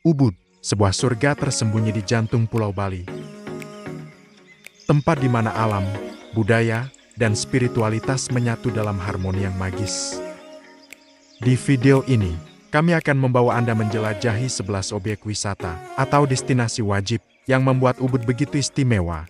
Ubud, sebuah surga tersembunyi di jantung Pulau Bali. Tempat di mana alam, budaya, dan spiritualitas menyatu dalam harmoni yang magis. Di video ini, kami akan membawa Anda menjelajahi 11 objek wisata atau destinasi wajib yang membuat Ubud begitu istimewa.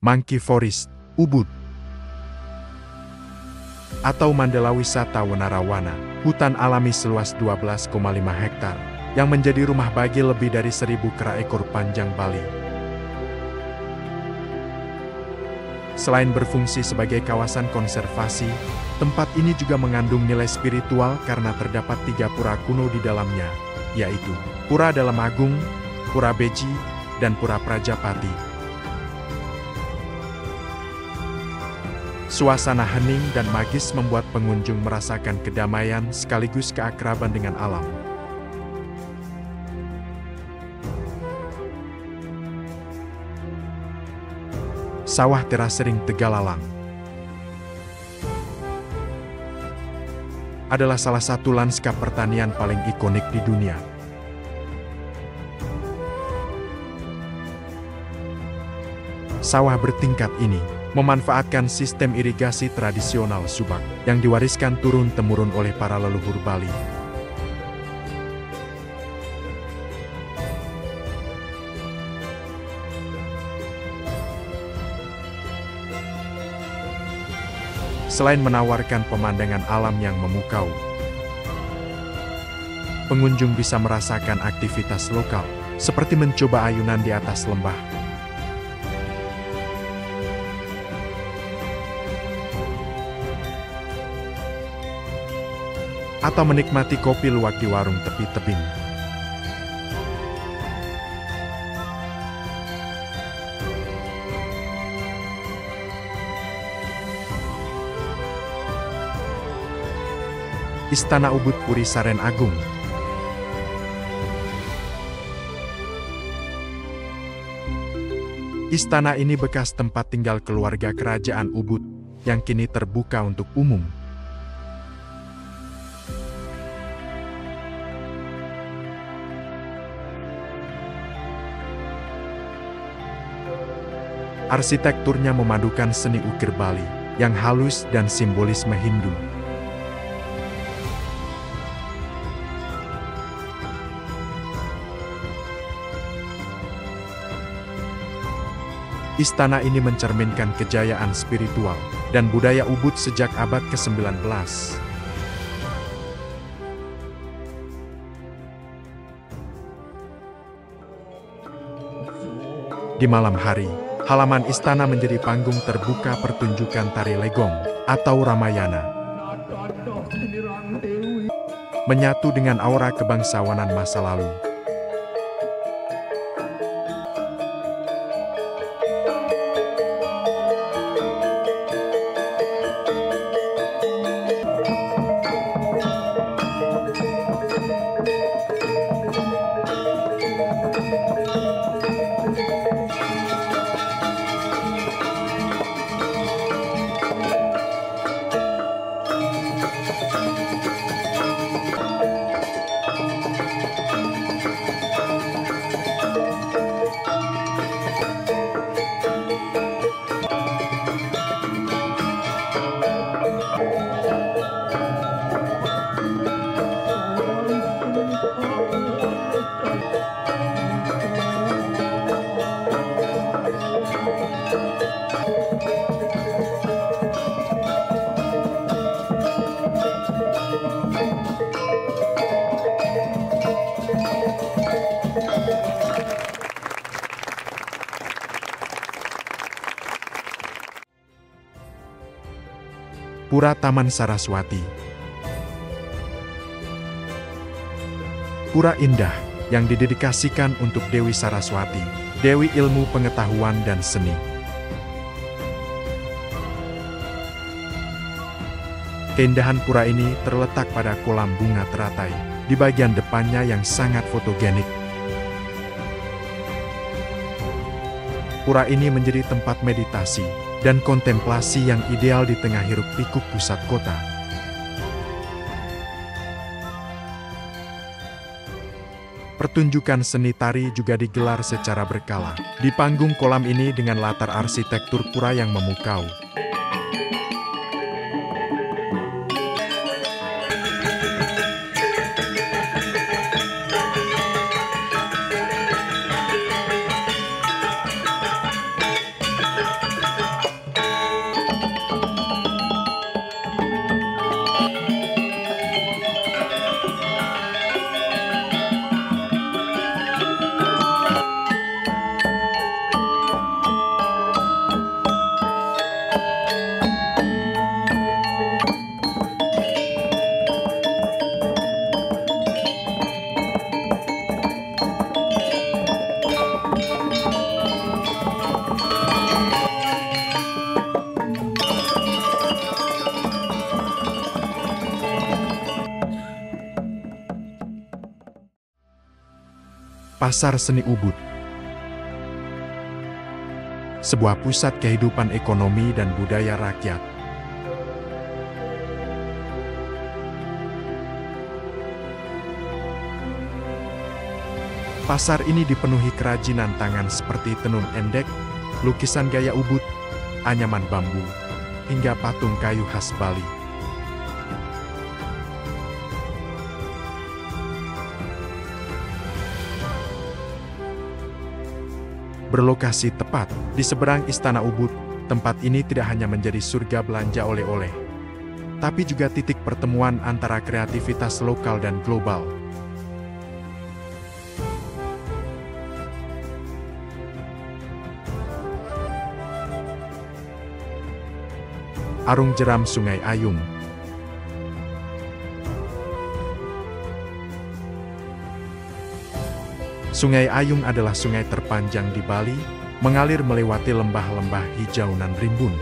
Monkey Forest, Ubud. Atau Mandala Wisata Wanarawana, hutan alami seluas 12,5 hektar, yang menjadi rumah bagi lebih dari 1.000 kera ekor panjang Bali. Selain berfungsi sebagai kawasan konservasi, tempat ini juga mengandung nilai spiritual karena terdapat 3 pura kuno di dalamnya, yaitu Pura Dalam Agung, Pura Beji, dan Pura Prajapati. Suasana hening dan magis membuat pengunjung merasakan kedamaian sekaligus keakraban dengan alam. Sawah Terasering Tegalalang adalah salah satu lanskap pertanian paling ikonik di dunia. Sawah bertingkat ini memanfaatkan sistem irigasi tradisional subak yang diwariskan turun-temurun oleh para leluhur Bali. Selain menawarkan pemandangan alam yang memukau, pengunjung bisa merasakan aktivitas lokal, seperti mencoba ayunan di atas lembah, atau menikmati kopi luwak di warung tepi tebing. Istana Ubud Puri Saren Agung. Istana ini bekas tempat tinggal keluarga kerajaan Ubud yang kini terbuka untuk umum. Arsitekturnya memadukan seni ukir Bali yang halus dan simbolisme Hindu. Istana ini mencerminkan kejayaan spiritual dan budaya Ubud sejak abad ke-19. Di malam hari, halaman istana menjadi panggung terbuka pertunjukan tari legong atau Ramayana. Menyatu dengan aura kebangsawanan masa lalu. Pura Taman Saraswati. Pura indah yang didedikasikan untuk Dewi Saraswati Dewi ilmu pengetahuan dan seni. Keindahan pura ini terletak pada kolam bunga teratai, di bagian depannya yang sangat fotogenik. Pura ini menjadi tempat meditasi dan kontemplasi yang ideal di tengah hiruk-pikuk pusat kota. Pertunjukan seni tari juga digelar secara berkala di panggung kolam ini dengan latar arsitektur pura yang memukau. Pasar Seni Ubud, sebuah pusat kehidupan ekonomi dan budaya rakyat. Pasar ini dipenuhi kerajinan tangan seperti tenun endek, lukisan gaya Ubud, anyaman bambu, hingga patung kayu khas Bali. Berlokasi tepat di seberang Istana Ubud, tempat ini tidak hanya menjadi surga belanja oleh-oleh, tapi juga titik pertemuan antara kreativitas lokal dan global. Arung jeram Sungai Ayung. Sungai Ayung adalah sungai terpanjang di Bali, mengalir melewati lembah-lembah hijau nan rimbun.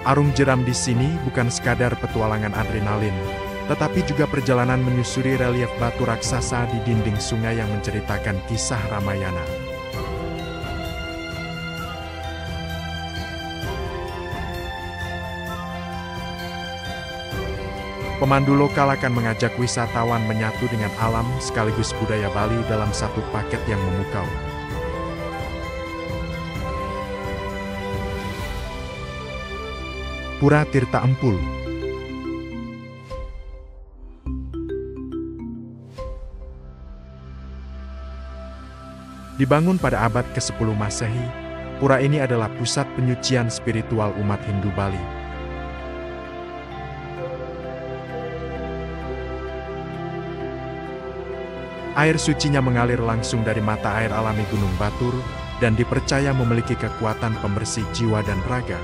Arung jeram di sini bukan sekadar petualangan adrenalin, tetapi juga perjalanan menyusuri relief batu raksasa di dinding sungai yang menceritakan kisah Ramayana. Pemandu lokal akan mengajak wisatawan menyatu dengan alam sekaligus budaya Bali dalam satu paket yang memukau. Pura Tirta Empul. Dibangun pada abad ke-10 Masehi, pura ini adalah pusat penyucian spiritual umat Hindu Bali. Air sucinya mengalir langsung dari mata air alami Gunung Batur dan dipercaya memiliki kekuatan pembersih jiwa dan raga.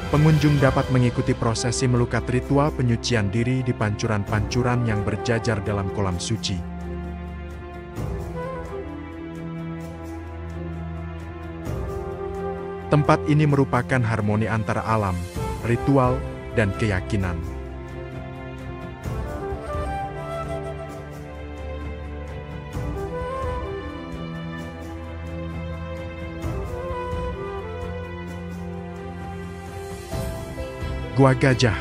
Pengunjung dapat mengikuti prosesi melukat ritual penyucian diri di pancuran-pancuran yang berjajar dalam kolam suci. Tempat ini merupakan harmoni antara alam, ritual, dan keyakinan. Gua Gajah.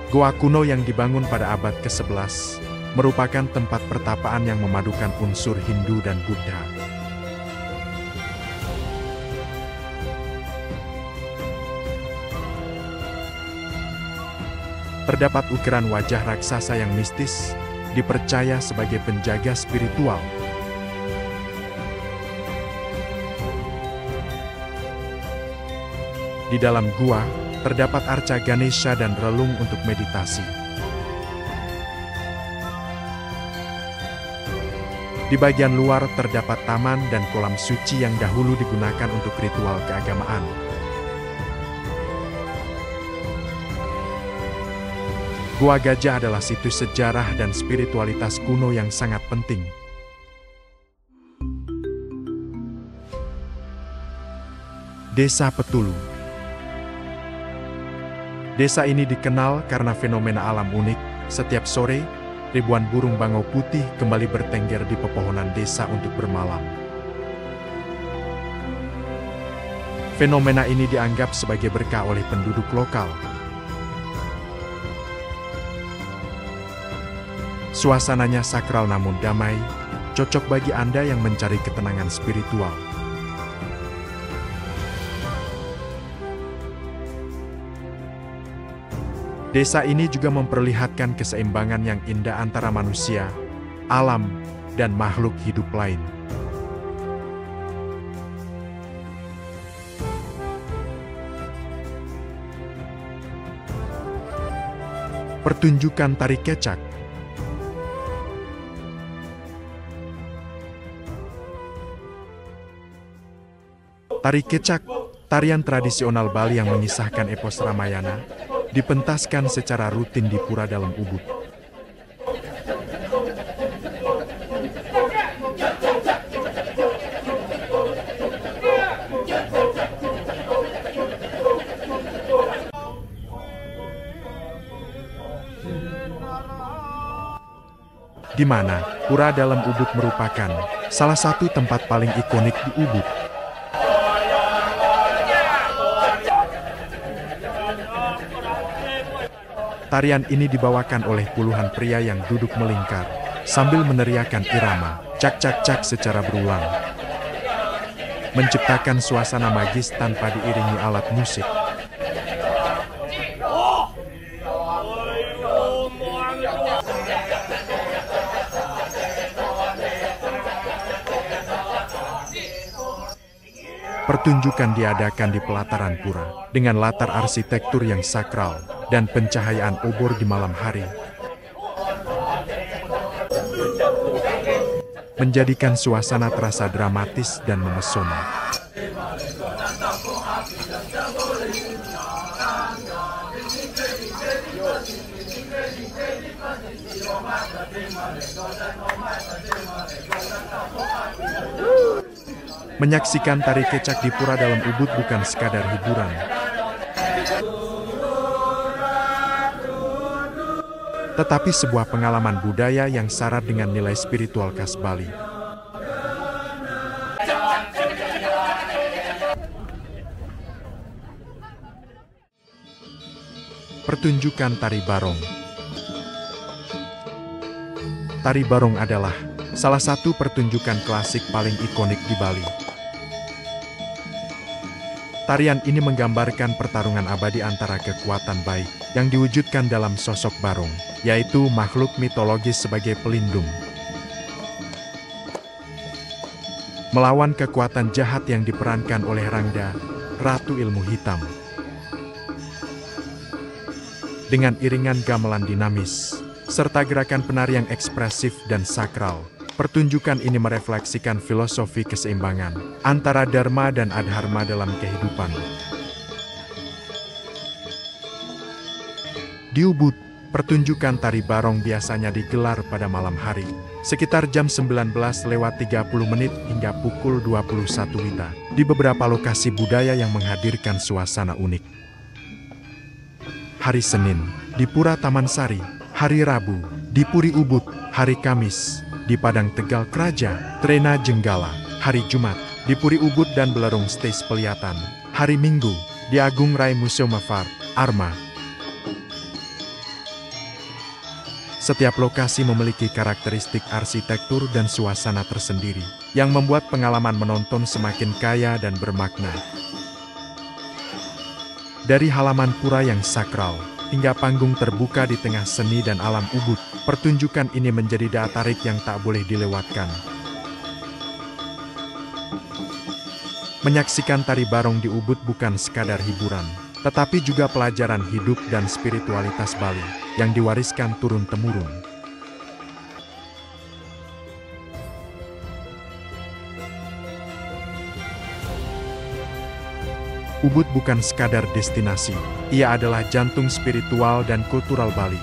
Goa kuno yang dibangun pada abad ke-11 merupakan tempat pertapaan yang memadukan unsur Hindu dan Buddha. Terdapat ukiran wajah raksasa yang mistis, dipercaya sebagai penjaga spiritual. Di dalam gua, terdapat arca Ganesha dan relung untuk meditasi. Di bagian luar terdapat taman dan kolam suci yang dahulu digunakan untuk ritual keagamaan. Gua Gajah adalah situs sejarah dan spiritualitas kuno yang sangat penting. Desa Petulu. Desa ini dikenal karena fenomena alam unik. Setiap sore, ribuan burung bangau putih kembali bertengger di pepohonan desa untuk bermalam. Fenomena ini dianggap sebagai berkah oleh penduduk lokal. Suasananya sakral namun damai, cocok bagi Anda yang mencari ketenangan spiritual. Desa ini juga memperlihatkan keseimbangan yang indah antara manusia, alam, dan makhluk hidup lain. Pertunjukan tari kecak. Tari kecak, tarian tradisional Bali yang mengisahkan epos Ramayana, dipentaskan secara rutin di Pura Dalam Ubud. Di mana Pura Dalam Ubud merupakan salah satu tempat paling ikonik di Ubud. Tarian ini dibawakan oleh puluhan pria yang duduk melingkar, sambil meneriakkan irama, cak-cak-cak secara berulang. Menciptakan suasana magis tanpa diiringi alat musik. Pertunjukan diadakan di pelataran pura, dengan latar arsitektur yang sakral, dan pencahayaan obor di malam hari. Menjadikan suasana terasa dramatis dan memesona. Menyaksikan tari kecak di Pura Dalam Ubud bukan sekadar hiburan. Tetapi sebuah pengalaman budaya yang syarat dengan nilai spiritual khas Bali. Pertunjukan Tari Barong. Tari Barong adalah salah satu pertunjukan klasik paling ikonik di Bali. Tarian ini menggambarkan pertarungan abadi antara kekuatan baik yang diwujudkan dalam sosok Barong, yaitu makhluk mitologis sebagai pelindung, melawan kekuatan jahat yang diperankan oleh Rangda, Ratu Ilmu Hitam. Dengan iringan gamelan dinamis, serta gerakan penari yang ekspresif dan sakral, pertunjukan ini merefleksikan filosofi keseimbangan antara dharma dan adharma dalam kehidupan. Di Ubud, pertunjukan Tari Barong biasanya digelar pada malam hari, sekitar jam 19:30 hingga pukul 21 WITA, di beberapa lokasi budaya yang menghadirkan suasana unik. Hari Senin, di Pura Taman Sari; hari Rabu, di Puri Ubud; hari Kamis, di Padang Tegal Kraja, Trena Jenggala; hari Jumat, di Puri Ubud dan Belerung Stage Peliatan; hari Minggu, di Agung Rai Museum Mafar, Arma. Setiap lokasi memiliki karakteristik arsitektur dan suasana tersendiri, yang membuat pengalaman menonton semakin kaya dan bermakna. Dari halaman pura yang sakral, hingga panggung terbuka di tengah seni dan alam Ubud, pertunjukan ini menjadi daya tarik yang tak boleh dilewatkan. Menyaksikan tari barong di Ubud bukan sekadar hiburan, tetapi juga pelajaran hidup dan spiritualitas Bali yang diwariskan turun-temurun. Ubud bukan sekadar destinasi, ia adalah jantung spiritual dan kultural Bali.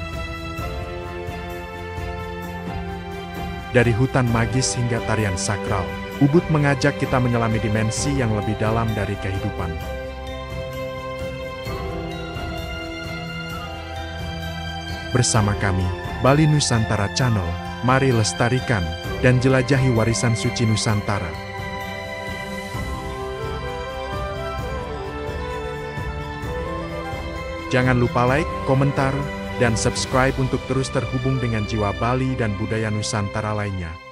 Dari hutan magis hingga tarian sakral, Ubud mengajak kita menyelami dimensi yang lebih dalam dari kehidupan. Bersama kami, Bali Nusantara Channel, mari lestarikan dan jelajahi warisan suci Nusantara. Jangan lupa like, komentar, dan subscribe untuk terus terhubung dengan jiwa Bali dan budaya Nusantara lainnya.